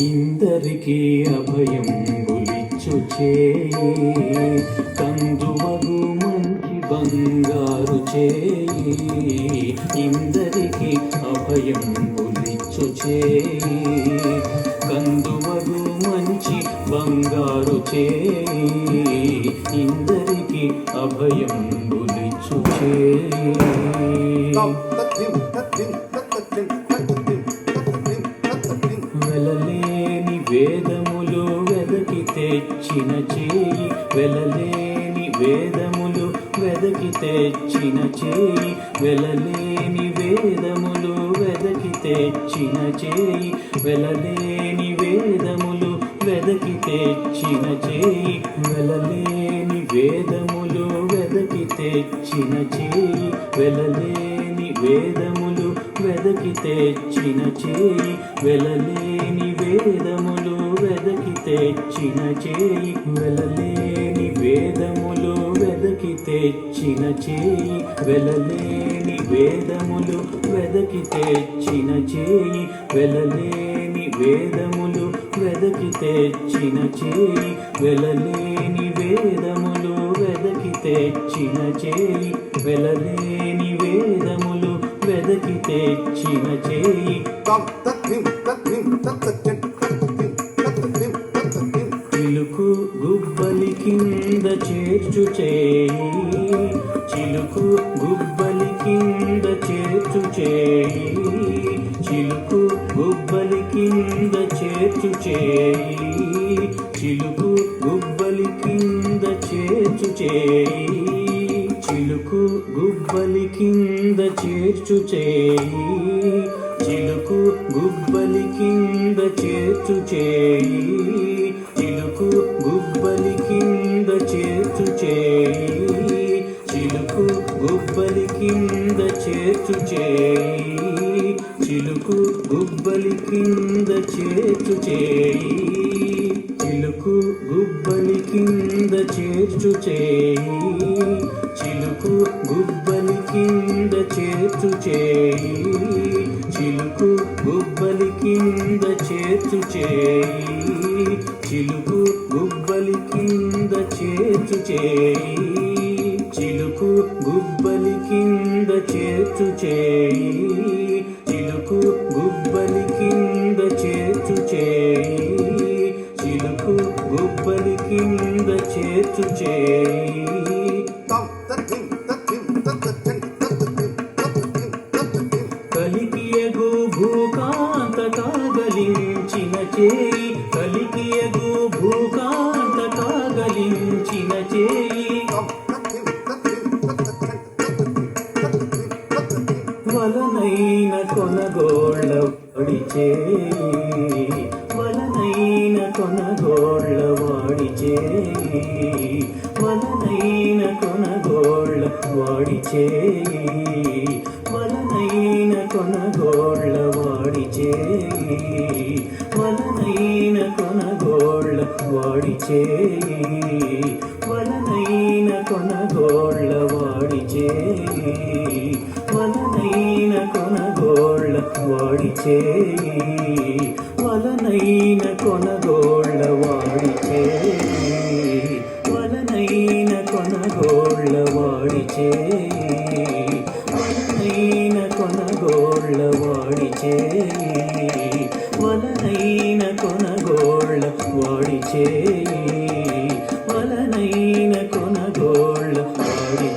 ఇందరికీ అభయం గులిచ్చు చేయి, కందువగు మంచి బంగారు చేయి. ఇందరికీ అభయం గులిచ్చు చేయి, కందువగు మంచి బంగారు చేయి. ఇందరికీ అభయం గులిచ్చు చేయి. వెలలేని వేదములు వెదకి తెచ్చిన చేయి, వెలలేని వేదములు వెదకి తెచ్చిన చేయి. వెలలేని వేదములు వెదకి తెచ్చిన చేయి, వెలలేని వేదములు వెదకి తెచ్చిన చేయి. వెలలేని వేదములు వెదకి తెచ్చిన చేయి, వెలలేని వేదములు వెదకి తెచ్చిన చేయి. వెలలేని వేదములు వెదకి తెచ్చిన చేయి, వెలలేని వేదములు వెదకి తెచ్చిన చేయి. వెలలేని వేదములు వెదకి తెచ్చిన చేయి, వెలలేని వేదములు వెదకి తెచ్చిన చేయి. వెలలేని వేదములు వెదకి తెచ్చిన చేయి, వెలలేని వేదములు వెదకి తెచ్చిన చేయి. చిలుకు గుబ్బలి కింద చేర్చు చేయి, చిలుకు గుబ్బలి కింద చేర్చు చేయి. చిలుకు గుబ్బలి కింద చేర్చు చేయి, చిలుకు గుబ్బలి కింద చేర్చు చేయి. చిలుకు గుబ్బలి కింద చేర్చు చేయి, చిలుకు గుబ్బలి కింద చేర్చు చేయి. చిలుకు గుబ్బలి కింద చేర్చు చేయి, చిలుకు గుబ్బలి కింద చేర్చు చేయి. చిలుకు గుబ్బలి కింద చేర్చు చేయి, చిలుకు గుబ్బలి కింద చేర్చు చేయి. చిలుకు గుబ్బలి కింద చేర్చు చేయి, చిలుకు గుబ్బలి కింద చేర్చు చేయి. చిలుకు గుబ్బలి కింద చేర్చు చేయి, చిలుకు గుబ్బలి కింద చేర్చు చేయి. చిలుకు గుబ్బలి కింద చేర్చు చేయి, చిలుకు గుబ్బలి కింద చేర్చు చేయి. కలికియగు భూకాంత కాగలించిన చేయి, కలికియగు భూకాంత కాగలించిన చేయి. వలనైన కొనగోళ్ళ వాడి చేయి, వలనైన కొనగోళ్ళ వాడి చేయి. వలనైన కొనగోళ్ళ వాడి చేయి, వలనైన కొనగోళ్ళ వాడి చేయి. వలనైన కొనగోళ్ళ వాడి చేయి, వలనైన కొనగోళ్ళ వాడి చేయి. వలనైన కొనగోళ్ళ వాడి చేయి, వలనైన కొనగోళ్ళ వాడి చేయి. వలనైన కొనగోళ్ళ వాడి చేయి, వలనైన కొనగోళ్ళ వాడి చేయి. వలనైన కొనగోళ్ళ వాడి చేయి, వలనైన కొనగోళ్ళ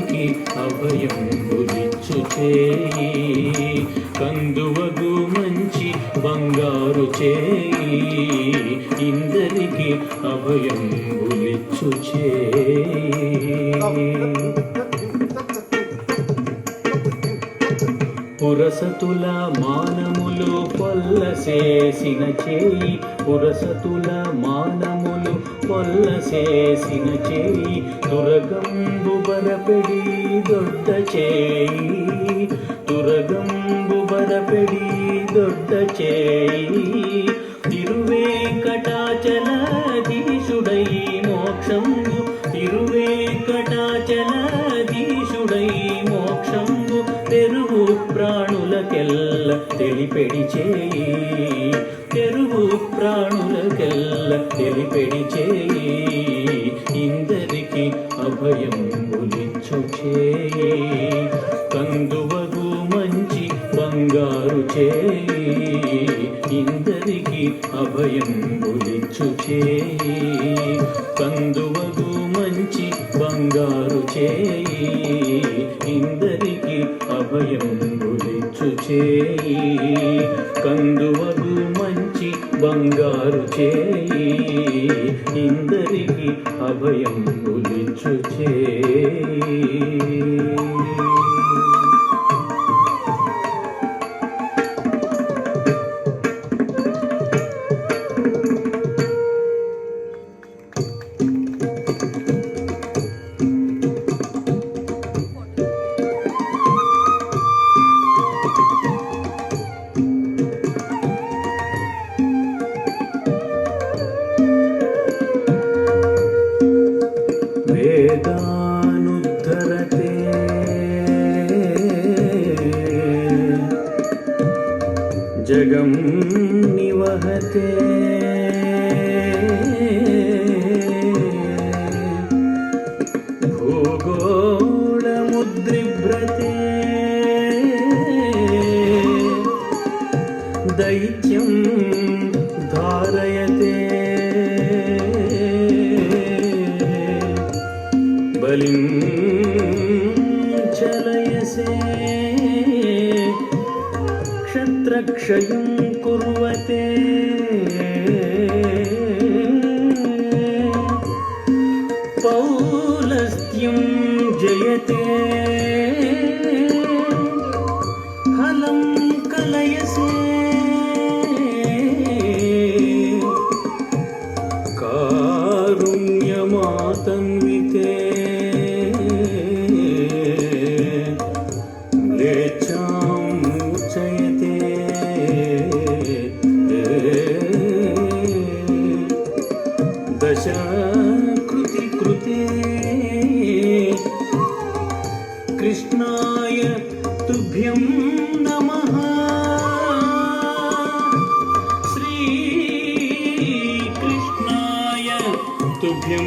ఇందరికి అభయం బులిచ్చు చేయి కందువగు మంచి బంగారు చేయి ఇందరికి అభయం బులిచ్చు చేయి పురసతుల మానములు పొల్లసేసిన చేయి పురసతుల మానములు పొల్లసేసిన చేయి తురగంబు బరపెడి దొడ్డ చేయి తురగంబు బరపెడి దొడ్డ చేయి తిరువేంకటాచలధీశుడై మోక్షంబు తిరువేంకటాచలధీశుడై మోక్షంబు తెరువు ప్రాణులకెల్ల తెలిపెడి చేయి తెరువు ప్రాణులకెల్ల తెలిపెడి చేయి ఇందరికి అభయం బులిచ్చు చేయి కందువగు మంచి బంగారు చేయి ఇందరికి అభయం బులిచ్చు చేయి కందువగు మంచి బంగారు చేయి ఇందరికి అభయం బులిచ్చు చేయి కందువగు మంచి బంగారు చేయి ఇందరికి అభయం బులిచ్చు చేయి वेदानुद्धरते जगं निवहते भूगोळमुद्रिभ्रते दैत्यं धारयते बलिं चलयसे क्षत्रक्षयं कुर्वते पौलस्त्यं जयते हलं कलयसे कारुण्यमातन्विते दशकृति कृते कृष्णाय तुभ्यं नमः श्रीकृष्णाय तुभ्यं